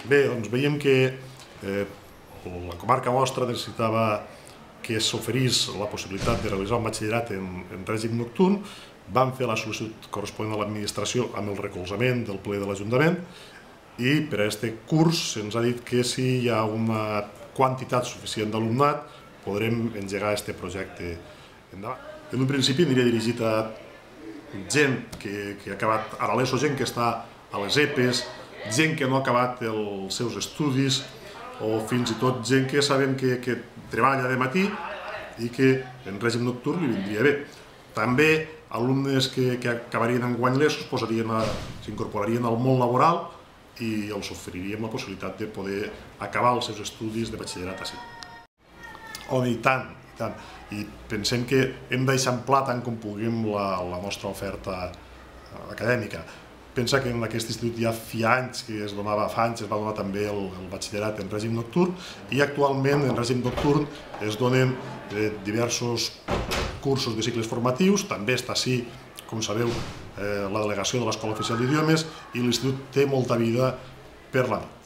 Bé, doncs veiem que la comarca vostra necessitava que s'oferís la possibilitat de realitzar un batxillerat en règim nocturn. Vam fer la sol·licitud corresponent a l'administració amb el recolzament del ple de l'Ajuntament i per a aquest curs se'ns ha dit que si hi ha una quantitat suficient d'alumnat podrem engegar aquest projecte endavant. En un principi aniria dirigit a gent que ha acabat a l'ESO, gent que està a les EPEs, gent que no ha acabat els seus estudis o fins i tot gent que sabem que treballa de matí i que en règim nocturn li vindria bé. També alumnes que acabarien enguany l'ESO s'incorporarien al món laboral i els oferiríem la possibilitat de poder acabar els seus estudis de batxillerat ací. I tant, i tant. I pensem que hem d'eixamplar tant com puguem la nostra oferta acadèmica. Pensa que en aquest institut ja fa anys que es va donar també el batxillerat en règim nocturn i actualment en règim nocturn es donen diversos cursos de cicles formatius, també està ací, com sabeu, la delegació de l'Escola Oficial d'Idiomes i l'institut té molta vida per la nit.